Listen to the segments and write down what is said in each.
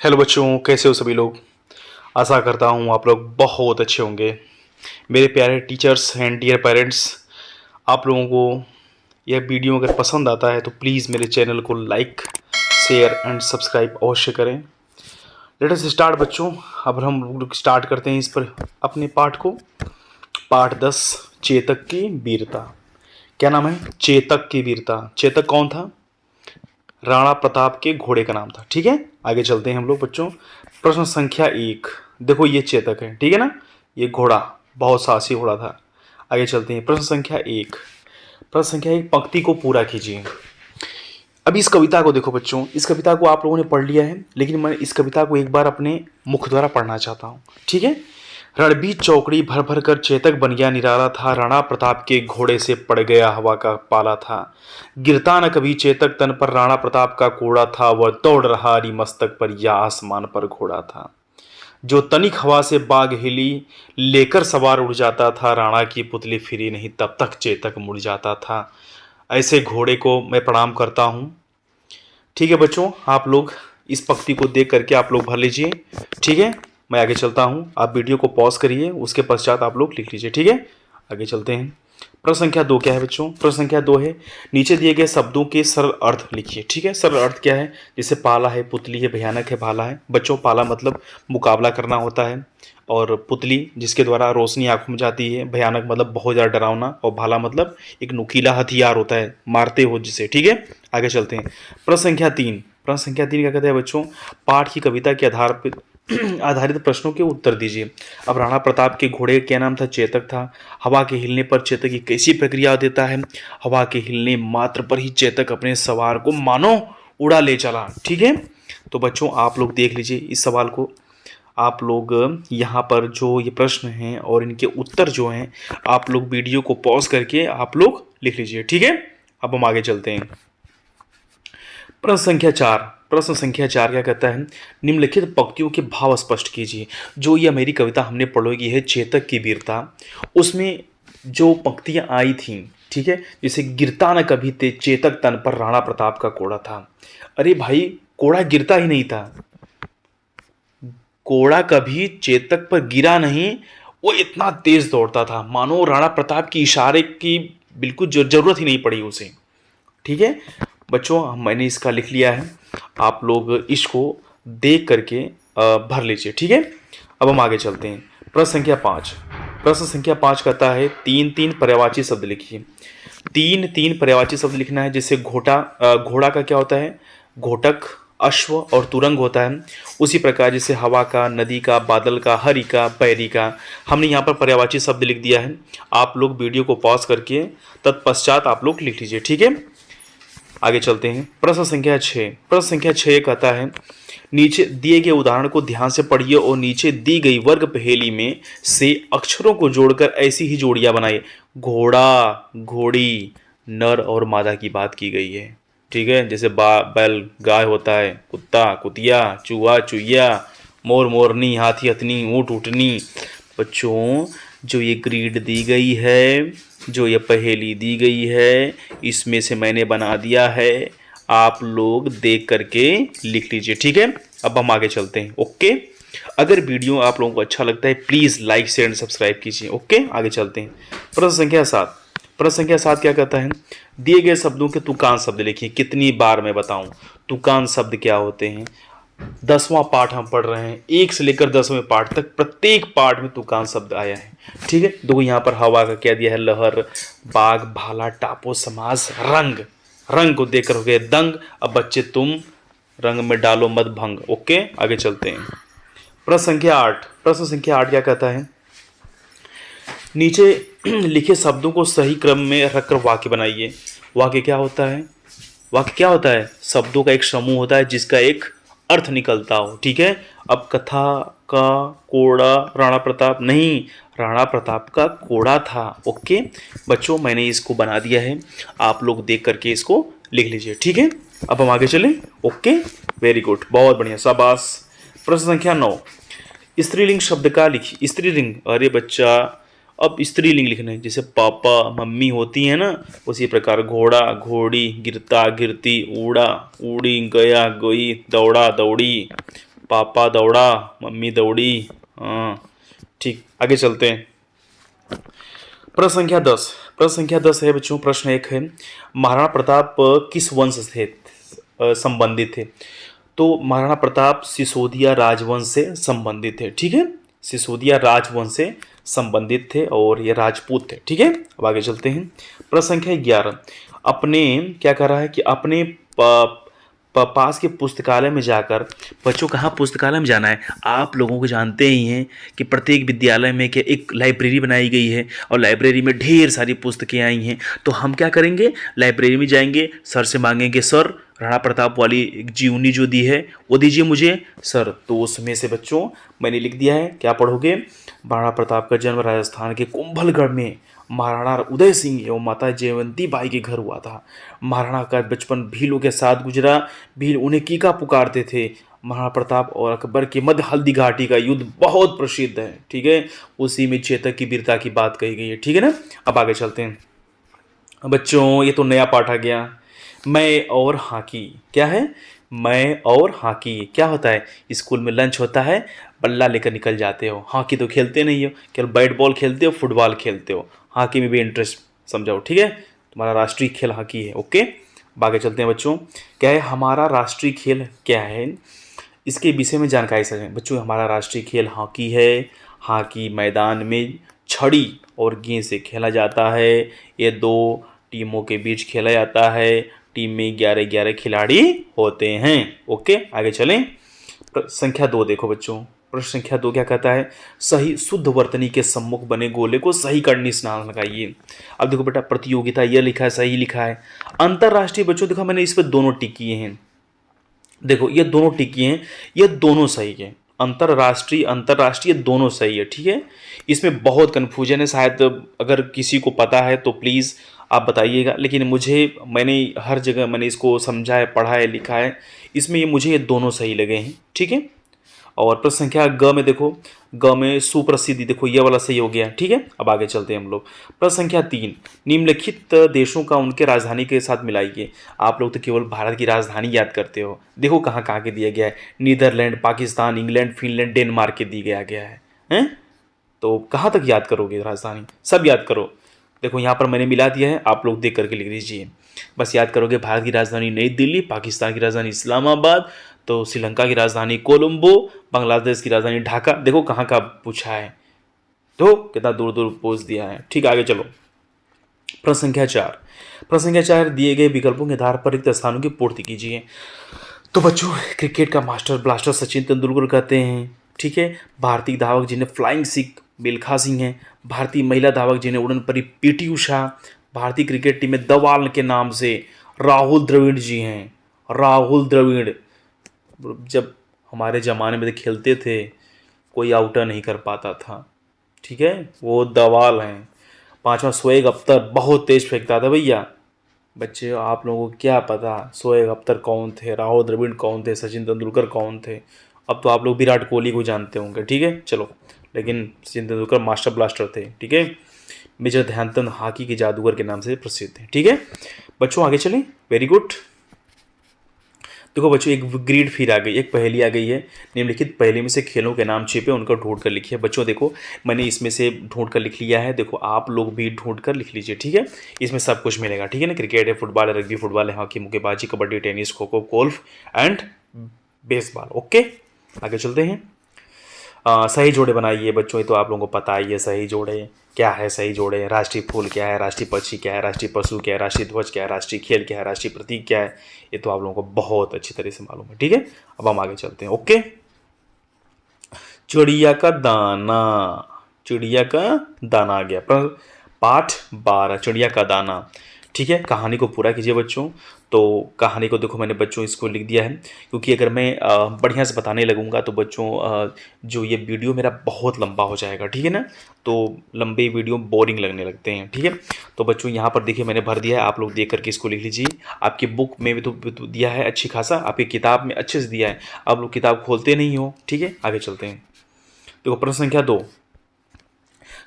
Hello बच्चों, कैसे हो सभी लोग। आशा करता हूँ आप लोग बहुत अच्छे होंगे। मेरे प्यारे टीचर्स एंड डियर पेरेंट्स, आप लोगों को यह वीडियो अगर पसंद आता है तो प्लीज़ मेरे चैनल को लाइक, शेयर एंड सब्सक्राइब अवश्य करें। लेट अस स्टार्ट बच्चों। अब हम लोग स्टार्ट करते हैं इस पर अपने पाठ को। पाठ 10, चेतक की वीरता। क्या नाम है? चेतक की वीरता। चेतक कौन था? राणा प्रताप के घोड़े का नाम था। ठीक है, आगे चलते हैं हम लोग बच्चों। प्रश्न संख्या 1। देखो ये चेतक है, ठीक है ना। ये घोड़ा बहुत साहसी घोड़ा था। आगे चलते हैं। प्रश्न संख्या 1। प्रश्न संख्या 1, पंक्ति को पूरा कीजिए। अभी इस कविता को देखो बच्चों। इस कविता को आप लोगों ने पढ़ लिया है, लेकिन मैं इस कविता को एक बार अपने मुख द्वारा पढ़ना चाहता हूँ। ठीक है। रणबीर चौकड़ी भर भर कर चेतक बन गया निराला था, राणा प्रताप के घोड़े से पड़ गया हवा का पाला था। गिरता न कभी चेतक तन पर, राणा प्रताप का कोड़ा था, वह दौड़ रहा हरी मस्तक पर, या आसमान पर घोड़ा था। जो तनिक हवा से बाग हिली, लेकर सवार उड़ जाता था, राणा की पुतली फिरी नहीं तब तक चेतक मुड़ जाता था। ऐसे घोड़े को मैं प्रणाम करता हूँ। ठीक है बच्चों, आप लोग इस पंक्ति को देख करके आप लोग भर लीजिए। ठीक है, मैं आगे चलता हूँ। आप वीडियो को पॉज करिए, उसके पश्चात आप लोग लिख लीजिए। ठीक है, आगे चलते हैं। प्रश्न संख्या 2 क्या है बच्चों? प्रश्न संख्या 2 है, नीचे दिए गए शब्दों के सरल अर्थ लिखिए। ठीक है, सरल अर्थ क्या है? जैसे पाला है, पुतली है, भयानक है, भाला है। बच्चों, पाला मतलब मुकाबला करना होता है, और पुतली जिसके द्वारा रोशनी आंखों में जाती है, भयानक मतलब बहुत ज़्यादा डरावना, और भाला मतलब एक नुकीला हथियार होता है, मारते हो जिसे। ठीक है, आगे चलते हैं। प्रश्न संख्या 3। प्रश्न संख्या 3 क्या कहते हैं बच्चों? पाठ की कविता के आधार पर आधारित प्रश्नों के उत्तर दीजिए। अब राणा प्रताप के घोड़े का क्या नाम था? चेतक था। हवा के हिलने पर चेतक की कैसी प्रक्रिया देता है? हवा के हिलने मात्र पर ही चेतक अपने सवार को मानो उड़ा ले चला। ठीक है, तो बच्चों आप लोग देख लीजिए इस सवाल को। आप लोग यहाँ पर जो ये प्रश्न हैं और इनके उत्तर जो हैं, आप लोग वीडियो को पॉज करके आप लोग लिख लीजिए। ठीक है, अब हम आगे चलते हैं। प्रश्न संख्या 4। प्रश्न संख्या 4 क्या कहता है? निम्नलिखित पंक्तियों के भाव स्पष्ट कीजिए। जो यह मेरी कविता हमने पढ़ी है चेतक की वीरता, उसमें जो पंक्तियां आई थीं, ठीक है, जैसे गिरता न कभी ते चेतक तन पर, राणा प्रताप का कोड़ा था। अरे भाई, कोड़ा गिरता ही नहीं था। कोड़ा कभी चेतक पर गिरा नहीं, वो इतना तेज दौड़ता था मानो राणा प्रताप की इशारे की बिल्कुल जरूरत ही नहीं पड़ी उसे। ठीक है बच्चों, मैंने इसका लिख लिया है, आप लोग इसको देख करके भर लीजिए। ठीक है, अब हम आगे चलते हैं। प्रश्न संख्या 5। प्रश्न संख्या 5 कहता है, 3 पर्यायवाची शब्द लिखिए। 3 पर्यायवाची शब्द लिखना है। जैसे घोड़ा का क्या होता है? घोटक, अश्व और तुरंग होता है। उसी प्रकार जैसे हवा का, नदी का, बादल का, हरि का, पैरी का, हमने यहाँ पर पर्यायवाची शब्द लिख दिया है। आप लोग वीडियो को पॉज करके तत्पश्चात आप लोग लिख लीजिए। ठीक है, आगे चलते हैं। प्रश्न संख्या 6। प्रश्न संख्या 6 कहता है, नीचे दिए गए उदाहरण को ध्यान से पढ़िए और नीचे दी गई वर्ग पहेली में से अक्षरों को जोड़कर ऐसी ही जोड़ियां बनाइए। घोड़ा, घोड़ी, नर और मादा की बात की गई है। ठीक है, जैसे बैल गाय होता है, कुत्ता कुतिया, चूहा चुईया, मोर मोरनी, हाथी हथनी, ऊँट ऊँटनी। बच्चों, जो ये ग्रीड दी गई है, जो ये पहेली दी गई है, इसमें से मैंने बना दिया है। आप लोग देख करके लिख लीजिए। ठीक है, अब हम आगे चलते हैं। ओके, अगर वीडियो आप लोगों को अच्छा लगता है please like share and subscribe कीजिए। ओके, आगे चलते हैं। प्रश्न संख्या 7। प्रश्न संख्या 7 क्या कहता है? दिए गए शब्दों के तुकान शब्द लिखिए। कितनी बार मैं बताऊं तुकान शब्द क्या होते हैं? 10वां पाठ हम पढ़ रहे हैं, 1 से लेकर 10वें पाठ तक प्रत्येक पाठ में तुकान शब्द आया है। ठीक है, देखो यहाँ पर हवा का क्या दिया है? लहर, बाग, भाला, टापो, समास, रंग। रंग को देखकर हो गए दंग। अब बच्चे तुम रंग में डालो मत भंग। ओके, आगे चलते हैं। प्रश्न संख्या 8। प्रश्न संख्या 8 क्या कहता है? नीचे लिखे शब्दों को सही क्रम में रखकर वाक्य बनाइए। वाक्य क्या होता है? वाक्य क्या होता है? शब्दों का एक समूह होता है जिसका एक अर्थ निकलता हो। ठीक है, अब कथा का कोड़ा राणा प्रताप नहीं, राणा प्रताप का कोड़ा था। ओके बच्चों, मैंने इसको बना दिया है, आप लोग देख करके इसको लिख लीजिए। ठीक है, अब हम आगे चलें। ओके, वेरी गुड, बहुत बढ़िया, शाबाश। प्रश्न संख्या 9। स्त्रीलिंग शब्द का लिखिए। स्त्रीलिंग, अरे बच्चा, अब स्त्रीलिंग लिखना है। जैसे पापा मम्मी होती है ना, उसी प्रकार घोड़ा घोड़ी, गिरता गिरती, उड़ा उड़ी, गया गई, दौड़ा दौड़ी। पापा दौड़ा, मम्मी दौड़ी। हाँ ठीक, आगे चलते हैं। प्रश्न संख्या 10। प्रश्न संख्या 10 है बच्चों, प्रश्न एक है, महाराणा प्रताप किस वंश से संबंधित थे? तो महाराणा प्रताप सिसोदिया राजवंश से संबंधित थे। ठीक है, सिसोदिया राजवंश से संबंधित थे और ये राजपूत थे। ठीक है, अब आगे चलते हैं। प्रश्न संख्या 11, अपने क्या कर रहा है कि अपने पास के पुस्तकालय में जाकर, बच्चों कहाँ पुस्तकालय में जाना है? आप लोगों को जानते ही हैं कि प्रत्येक विद्यालय में क्या एक लाइब्रेरी बनाई गई है और लाइब्रेरी में ढेर सारी पुस्तकें आई हैं। तो हम क्या करेंगे, लाइब्रेरी में जाएंगे, सर से मांगेंगे, सर राणा प्रताप वाली जीवनी जो दी है वो दीजिए मुझे सर। तो उसमें से बच्चों मैंने लिख दिया है, क्या पढ़ोगे? महाराणा प्रताप का जन्म राजस्थान के कुंभलगढ़ में महाराणा उदय सिंह एवं माता जयवंती बाई के घर हुआ था। महाराणा का बचपन भीलों के साथ गुजरा। भील उन्हें कीका पुकारते थे। महाराणा प्रताप और अकबर के मध्य हल्दी घाटी का युद्ध बहुत प्रसिद्ध है। ठीक है, उसी में चेतक की वीरता की बात कही गई है। ठीक है ना, अब आगे चलते हैं बच्चों। ये तो नया पाठ आ गया, मैं और हॉकी। क्या है? मैं और हॉकी। क्या होता है? स्कूल में लंच होता है, बल्ला लेकर निकल जाते हो। हॉकी तो खेलते नहीं हो, केवल बैट बॉल खेलते हो, फुटबॉल खेलते हो। हॉकी में भी इंटरेस्ट समझाओ। ठीक है, तुम्हारा राष्ट्रीय खेल हॉकी है। ओके, आगे चलते हैं बच्चों। क्या है हमारा राष्ट्रीय खेल? क्या है इसके विषय में जानकारी समझें बच्चों। हमारा राष्ट्रीय खेल हॉकी है। हॉकी मैदान में छड़ी और गेंद से खेला जाता है। ये दो टीमों के बीच खेला जाता है। टीम में 11-11 खिलाड़ी होते हैं। ओके, आगे चलें। संख्या 2 देखो बच्चों। प्रश्न संख्या 2 क्या कहता है? सही शुद्ध वर्तनी के सम्मुख बने गोले को सही कर निशान लगाइए। अब देखो बेटा, प्रतियोगिता ये लिखा है, सही लिखा है। अंतरराष्ट्रीय बच्चों देखो, मैंने इस पर दोनों टिक किए हैं। देखो ये दोनों टिक किए हैं, ये दोनों सही है। अंतरराष्ट्रीय अंतरराष्ट्रीय दोनों सही है। ठीक है, इसमें बहुत कन्फ्यूजन है, शायद अगर किसी को पता है तो प्लीज़ आप बताइएगा। लेकिन मैंने हर जगह मैंने इसको समझा है, पढ़ा है, लिखा है, इसमें मुझे ये दोनों सही लगे हैं। ठीक है, और प्रश्न संख्या ग में देखो, ग में सुप्रसिद्धि, देखो ये वाला सही हो गया। ठीक है, अब आगे चलते हैं हम लोग। प्रश्न संख्या 3, निम्नलिखित देशों का उनके राजधानी के साथ मिलाइए। आप लोग तो केवल भारत की राजधानी याद करते हो, देखो कहाँ कहाँ के दिया गया है। Netherlands, Pakistan, England, Finland, Denmark के दी गया है, हैं? तो कहाँ तक याद करोगे राजधानी? सब याद करो। देखो यहाँ पर मैंने मिला दिया है, आप लोग देख करके लिख दीजिए। बस याद करोगे, भारत की राजधानी नई दिल्ली, पाकिस्तान की राजधानी इस्लामाबाद, तो श्रीलंका की राजधानी कोलंबो, बांग्लादेश की राजधानी ढाका। देखो कहाँ का पूछा है, तो कितना दूर दूर पूछ दिया है। ठीक, आगे चलो। प्रश्न संख्या 4। प्रश्न संख्या 4, दिए गए विकल्पों के आधार पर रिक्त स्थानों की पूर्ति कीजिए। तो बच्चों, क्रिकेट का मास्टर ब्लास्टर सचिन तेंदुलकर कहते हैं। ठीक है, भारतीय धावक जिन्हें फ्लाइंग सिख मिल्खा सिंह हैं। भारतीय महिला धावक जिन्हें उड़न परी पीटी उषा। भारतीय क्रिकेट टीम में दवाल के नाम से राहुल द्रविड़ जी हैं। राहुल द्रविड़, जब हमारे ज़माने में खेलते थे कोई आउटर नहीं कर पाता था। ठीक है, वो दवाल हैं। 5वां शोएब अख्तर, बहुत तेज फेंकता था भैया। बच्चे आप लोगों को क्या पता शोएब अख्तर कौन थे, राहुल द्रविड़ कौन थे, सचिन तेंदुलकर कौन थे? अब तो आप लोग विराट कोहली को जानते होंगे। ठीक है, चलो, लेकिन सचिन तेंदुलकर मास्टर ब्लास्टर थे। ठीक है, मेजर ध्यानचंद हॉकी के जादूगर के नाम से प्रसिद्ध है। ठीक है बच्चों, आगे चलें। Very good. देखो बच्चों, एक ग्रीड फिर आ गई, एक पहेली आ गई है। निम्नलिखित पहेली में से खेलों के नाम छिपे उनका ढूंढ कर लिखिए। बच्चों देखो, मैंने इसमें से ढूंढ कर लिख लिया है। देखो आप लोग भी ढूंढ कर लिख लीजिए। ठीक है, इसमें सब कुछ मिलेगा। ठीक है ना, क्रिकेट है, फुटबॉल है, रग्बी फुटबॉल है, हॉकी, मुक्केबाजी, kabaddi, tennis, kho kho, golf and baseball. Okay, आगे चलते हैं। सही जोड़े बनाइए बच्चों, ये तो आप लोगों को पता ही है। सही जोड़े क्या है? सही जोड़े, राष्ट्रीय फूल क्या है, राष्ट्रीय पक्षी क्या है, राष्ट्रीय पशु क्या है, राष्ट्रीय ध्वज क्या है, राष्ट्रीय खेल क्या है, राष्ट्रीय प्रतीक क्या है, ये तो आप लोगों को बहुत अच्छी तरह से मालूम है। ठीक है, अब हम आगे चलते हैं। ओके, चिड़िया का दाना। चिड़िया का दाना आ गया। पाठ 12, चिड़िया का दाना। ठीक है, कहानी को पूरा कीजिए बच्चों। तो कहानी को देखो, मैंने बच्चों इसको लिख दिया है, क्योंकि अगर मैं बढ़िया से बताने लगूंगा तो बच्चों जो ये वीडियो मेरा बहुत लंबा हो जाएगा। ठीक है ना, तो लंबे वीडियो बोरिंग लगने लगते हैं। ठीक है, तो बच्चों यहाँ पर देखिए मैंने भर दिया है, आप लोग देख करके इसको लिख लीजिए। आपकी बुक में भी तो दिया है अच्छी खासा, आपकी किताब में अच्छे से दिया है, आप लोग किताब खोलते नहीं हो। ठीक है, आगे चलते हैं। देखो प्रश्न संख्या 2,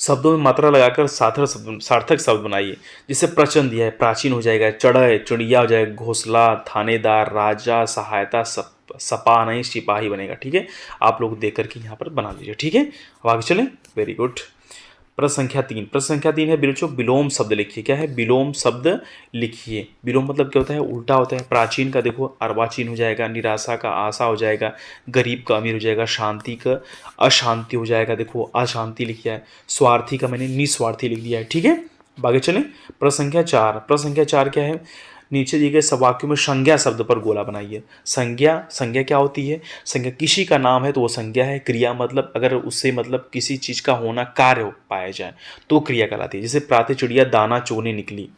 शब्दों में मात्रा लगाकर सार्थक शब्द बनाइए। जिससे प्रचन दिया है, प्राचीन हो जाएगा, चढ़े चिड़िया हो जाएगा, घोंसला, थानेदार, राजा, सहायता, सपा नहीं सिपाही बनेगा। ठीक है, आप लोग देख करके यहाँ पर बना लीजिए। ठीक है, अब आगे चलें। Very good. प्रश्न संख्या 3, प्रश्न संख्या 3 है बच्चों विलोम शब्द लिखिए। क्या है? विलोम शब्द लिखिए। विलोम मतलब क्या होता है? उल्टा होता है। प्राचीन का देखो अर्वाचीन हो जाएगा, निराशा का आशा हो जाएगा, गरीब का अमीर हो जाएगा, शांति का अशांति हो जाएगा। देखो अशांति लिखा है। स्वार्थी का मैंने निस्वार्थी लिख दिया है। ठीक है, आगे चलें। प्रश्न संख्या 4, प्रश्न संख्या 4 क्या है? नीचे दिए गए सब वाक्यों में संज्ञा शब्द पर गोला बनाइए। संज्ञा क्या होती है? संज्ञा किसी का नाम है तो वो संज्ञा है। क्रिया मतलब अगर उससे मतलब किसी चीज़ का होना कार्य हो पाया जाए तो क्रिया कहलाती है। जैसे प्रातः चिड़िया दाना चुगने निकली,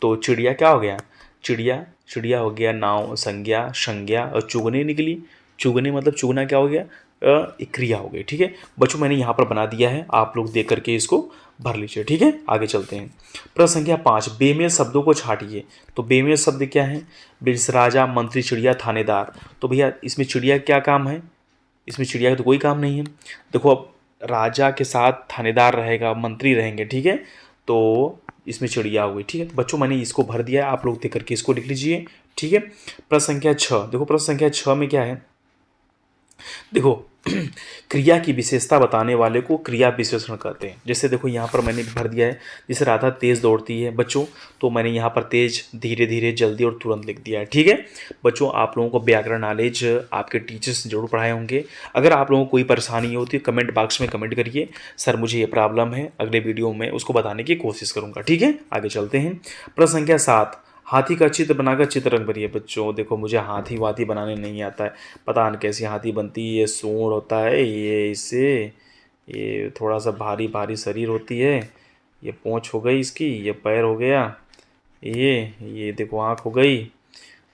तो चिड़िया क्या हो गया? चिड़िया हो गया नाम, संज्ञा और चुगने निकली। चुगने मतलब चुगना क्या हो गया? एक क्रिया हो गई। ठीक है बच्चों, मैंने यहाँ पर बना दिया है, आप लोग देख करके इसको भर लीजिए। ठीक है, आगे चलते हैं। प्रश्न संख्या 5, बेमेल शब्दों को छांटिए। तो बेमेल शब्द क्या है? राजा, मंत्री, चिड़िया, थानेदार। तो भैया इसमें चिड़िया क्या काम है? इसमें चिड़िया का तो कोई काम नहीं है। देखो अब राजा के साथ थानेदार रहेगा, मंत्री रहेंगे। ठीक है, तो इसमें चिड़िया हो गई। ठीक है, तो बच्चों मैंने इसको भर दिया है, आप लोग देख करके इसको लिख लीजिए। ठीक है, प्रश्न संख्या 6, देखो प्रश्न संख्या 6 में क्या है? देखो क्रिया की विशेषता बताने वाले को क्रिया विशेषण कहते हैं। जैसे देखो यहाँ पर मैंने भर दिया है, जैसे राधा तेज़ दौड़ती है बच्चों, तो मैंने यहाँ पर तेज़, धीरे धीरे, जल्दी और तुरंत लिख दिया है। ठीक है बच्चों, आप लोगों को व्याकरण नॉलेज आपके टीचर्स जरूर पढ़ाए होंगे। अगर आप लोगों को कोई परेशानी होती है कमेंट बॉक्स में कमेंट करिए, सर मुझे ये प्रॉब्लम है, अगले वीडियो में उसको बताने की कोशिश करूँगा। ठीक है, आगे चलते हैं। प्रश्न संख्या 7, हाथी का चित्र बनाकर चित्ररंग भरिए। बच्चों देखो मुझे हाथी वाथी बनाने नहीं आता है, पता नहीं कैसी हाथी बनती है। ये सूंड होता है, ये इससे ये थोड़ा सा भारी भारी शरीर होती है, ये पूँछ हो गई इसकी, ये पैर हो गया, ये देखो आँख हो गई,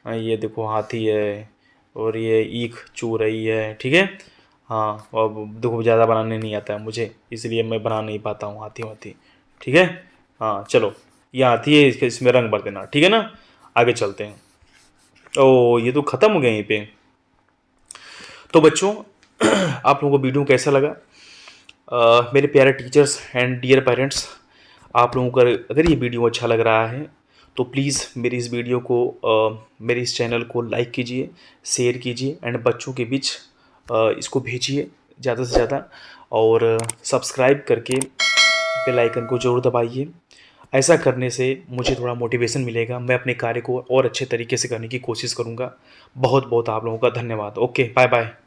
ये देखो हाथी है, और ये ईख चू रही है। ठीक है, हाँ, अब देखो ज़्यादा बनाने नहीं आता है मुझे, इसलिए मैं बना नहीं पाता हूँ हाथी वाथी। ठीक है, हाँ चलो, ये हाथी है, इसमें रंग भर देना। ठीक है ना, आगे चलते हैं। ओ ये तो ख़त्म हो गया यहीं पे। तो बच्चों आप लोगों को वीडियो कैसा लगा? मेरे प्यारे टीचर्स एंड डियर पेरेंट्स, आप लोगों को अगर ये वीडियो अच्छा लग रहा है तो प्लीज़ मेरी इस वीडियो को मेरे इस चैनल को लाइक कीजिए, शेयर कीजिए एंड बच्चों के बीच इसको भेजिए ज़्यादा से ज़्यादा, और सब्सक्राइब करके बेल आइकन को ज़रूर दबाइए। ऐसा करने से मुझे थोड़ा मोटिवेशन मिलेगा, मैं अपने कार्य को और अच्छे तरीके से करने की कोशिश करूँगा। बहुत बहुत आप लोगों का धन्यवाद। Okay, bye bye.